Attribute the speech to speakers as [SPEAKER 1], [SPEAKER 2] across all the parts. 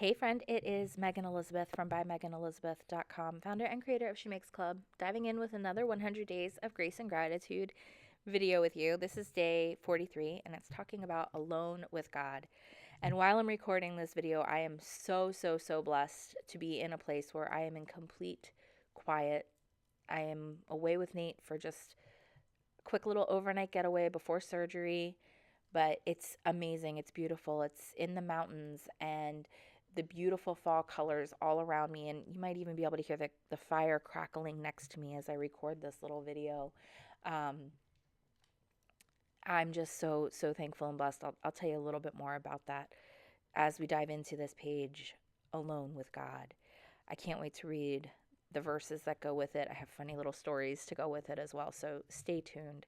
[SPEAKER 1] Hey friend, it is Megan Elizabeth from bymeganelizabeth.com, founder and creator of She Makes Club, diving in with another 100 Days of Grace and Gratitude video with you. This is day 43, and it's talking about alone with God. And while I'm recording this video, I am so blessed to be in a place where I am in complete quiet. I am away with Nate for just a quick little overnight getaway before surgery, but it's amazing. It's beautiful. It's in the mountains and the beautiful fall colors all around me. And you might even be able to hear the fire crackling next to me as I record this little video. Um, I'm just so thankful and blessed. I'll tell you a little bit more about that as we dive into this page, Alone with God. I can't wait to read the verses that go with it. I have funny little stories to go with it as well, so stay tuned.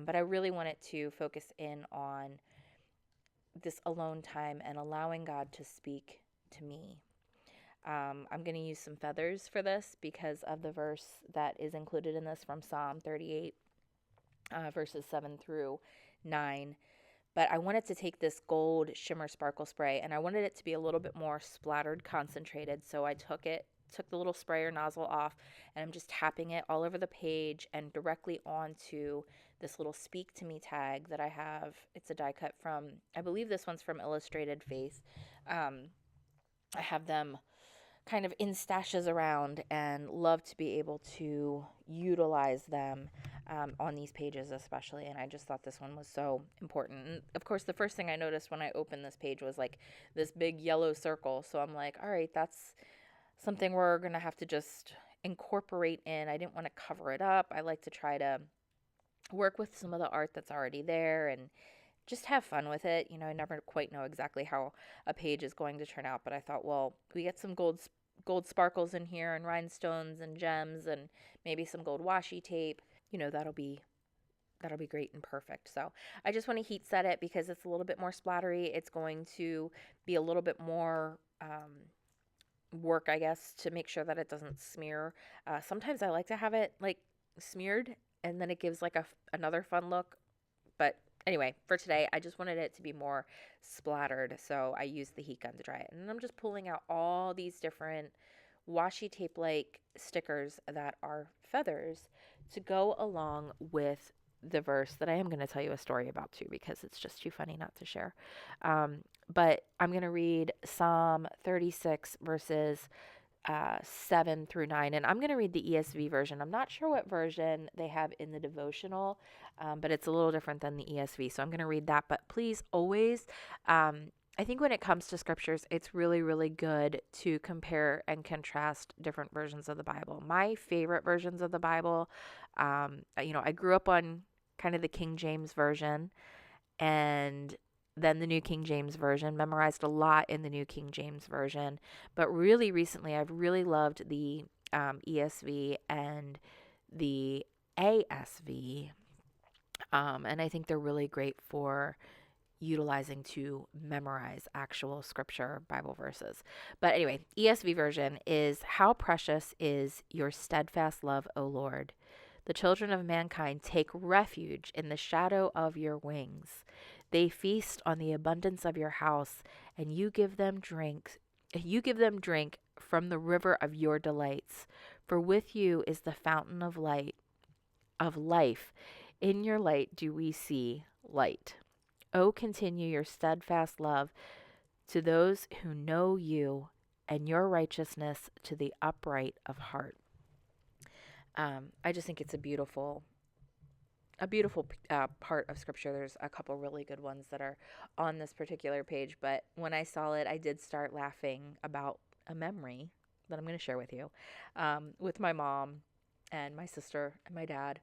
[SPEAKER 1] But I really wanted to focus in on this alone time and allowing God to speak to me. I'm going to use some feathers for this because of the verse that is included in this from Psalm 38, verses 7 through 9. But I wanted to take this gold shimmer sparkle spray, and I wanted it to be a little bit more splattered, concentrated. So I took the little sprayer nozzle off, and I'm just tapping it all over the page and directly onto this little speak to me tag that I have. It's a die cut from, I believe this one's from Illustrated Faith. I have them kind of in stashes around and love to be able to utilize them on these pages especially. And I just thought this one was so important. And of course, the first thing I noticed when I opened this page was like this big yellow circle. So I'm like, all right, that's something we're going to have to just incorporate in. I didn't want to cover it up. I like to try to work with some of the art that's already there and just have fun with it. You know, I never quite know exactly how a page is going to turn out, but I thought, well, we get some gold sparkles in here and rhinestones and gems and maybe some gold washi tape. You know, that'll be great and perfect. So I just want to heat set it because it's a little bit more splattery. It's going to be a little bit more work, I guess, to make sure that it doesn't smear. Sometimes I like to have it like smeared and then it gives like another fun look. But anyway, for today, I just wanted it to be more splattered. So I used the heat gun to dry it. And I'm just pulling out all these different washi tape like stickers that are feathers to go along with the verse that I am going to tell you a story about too, because it's just too funny not to share. But I'm going to read Psalm 36 verses 7 through 9. And I'm going to read the ESV version. I'm not sure what version they have in the devotional, but it's a little different than the ESV. So I'm going to read that. But please always, I think when it comes to scriptures, it's really good to compare and contrast different versions of the Bible. My favorite versions of the Bible, I grew up on kind of the King James Version and then the New King James Version, memorized a lot in the New King James Version. But really recently, I've really loved the ESV and the ASV. And I think they're really great for utilizing to memorize actual scripture Bible verses. But anyway, ESV version is, "How precious is your steadfast love, O Lord. The children of mankind take refuge in the shadow of your wings. They feast on the abundance of your house, and you give them drink. You give them drink from the river of your delights. For with you is the fountain of life. In your light do we see light. Oh, continue your steadfast love to those who know you, and your righteousness to the upright of heart." I just think it's a beautiful part of scripture. There's a couple really good ones that are on this particular page, but when I saw it, I did start laughing about a memory that I'm going to share with you, with my mom and my sister and my dad.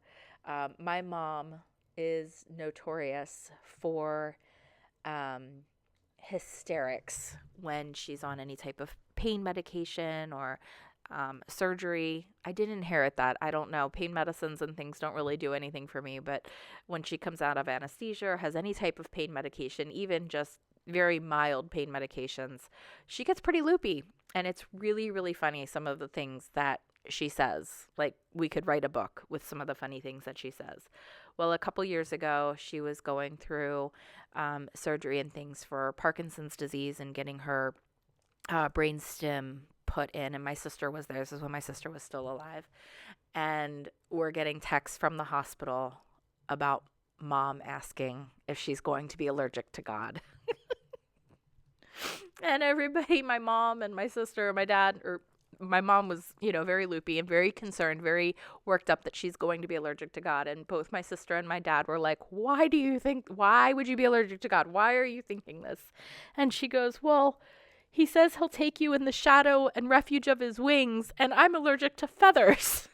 [SPEAKER 1] My mom is notorious for hysterics when she's on any type of pain medication or surgery. I didn't inherit that. I don't know. Pain medicines and things don't really do anything for me. But when she comes out of anesthesia or has any type of pain medication, even just very mild pain medications, she gets pretty loopy. And it's really funny, some of the things that she says. Like, we could write a book with some of the funny things that she says. Well, a couple years ago, she was going through surgery and things for Parkinson's disease and getting her brainstem put in, and my sister was there. This is when my sister was still alive. And we're getting texts from the hospital about mom asking if she's going to be allergic to God. And everybody, my mom and my sister, my dad, or my mom was, very loopy and very concerned, very worked up that she's going to be allergic to God. And both my sister and my dad were like, why would you be allergic to God? Why are you thinking this? And she goes, well, he says he'll take you in the shadow and refuge of his wings, and I'm allergic to feathers.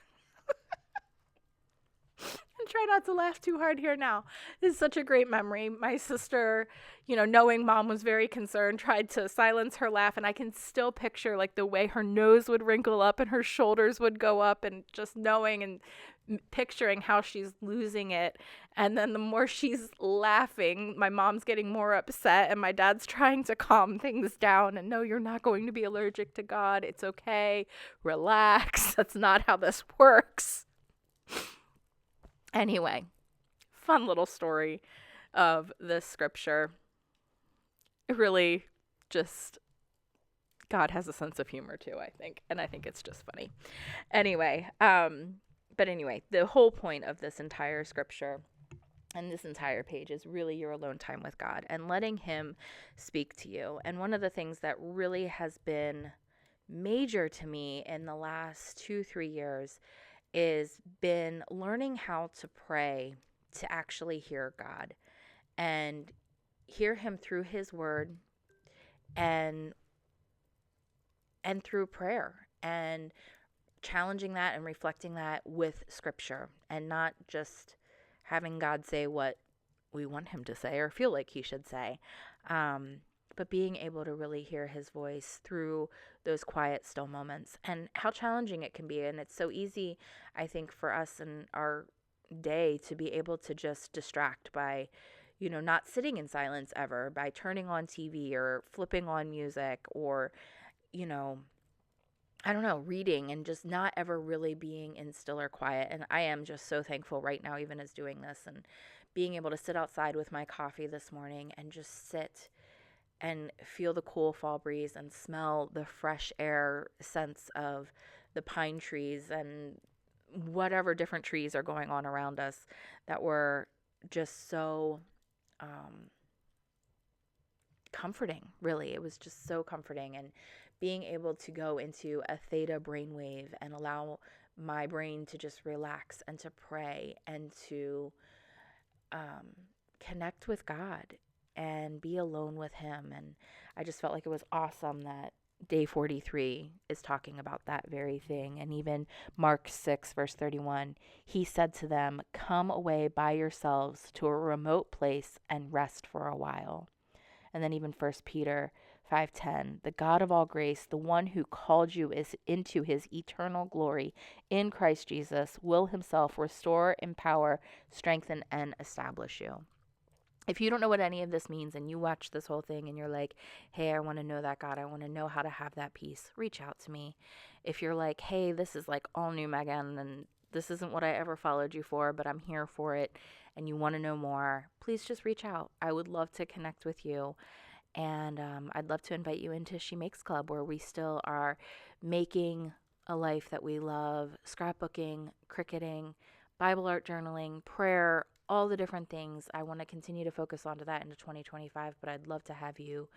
[SPEAKER 1] And try not to laugh too hard here now. This is such a great memory. My sister, knowing mom was very concerned, tried to silence her laugh, and I can still picture like the way her nose would wrinkle up and her shoulders would go up, and just knowing and picturing how she's losing it. And then the more she's laughing, my mom's getting more upset, and my dad's trying to calm things down and, no, you're not going to be allergic to God. It's okay. Relax. That's not how this works. Anyway, fun little story of this scripture. Really just, God has a sense of humor too, I think. And I think it's just funny. Anyway, the whole point of this entire scripture and this entire page is really your alone time with God and letting him speak to you. And one of the things that really has been major to me in the last 2-3 years is been learning how to pray to actually hear God and hear him through his word and through prayer, and challenging that and reflecting that with scripture, and not just having God say what we want him to say or feel like he should say, but being able to really hear his voice through those quiet, still moments, and how challenging it can be. And it's so easy, I think, for us in our day to be able to just distract by, not sitting in silence ever, by turning on TV or flipping on music, or, I don't know, reading, and just not ever really being in still or quiet. And I am just so thankful right now, even as doing this and being able to sit outside with my coffee this morning and just sit and feel the cool fall breeze and smell the fresh air sense of the pine trees and whatever different trees are going on around us that were just so comforting, really. It was just so comforting. And being able to go into a theta brainwave and allow my brain to just relax and to pray and to connect with God and be alone with him. And I just felt like it was awesome that day 43 is talking about that very thing. And even Mark 6 verse 31, he said to them, come away by yourselves to a remote place and rest for a while. And then even 1 Peter 5:10, the God of all grace, the one who called you into his eternal glory in Christ Jesus, will himself restore, empower, strengthen, and establish you. If you don't know what any of this means and you watch this whole thing and you're like, hey, I want to know that God, I want to know how to have that peace, reach out to me. If you're like, hey, this is like all new, Megan, and this isn't what I ever followed you for, but I'm here for it, and you want to know more, please just reach out. I would love to connect with you. And I'd love to invite you into She Makes Club, where we still are making a life that we love, scrapbooking, cricketing, Bible art journaling, prayer, all the different things. I want to continue to focus onto that into 2025, but I'd love to have you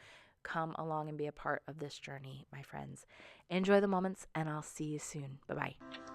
[SPEAKER 1] come along and be a part of this journey, my friends. Enjoy the moments, and I'll see you soon. Bye-bye.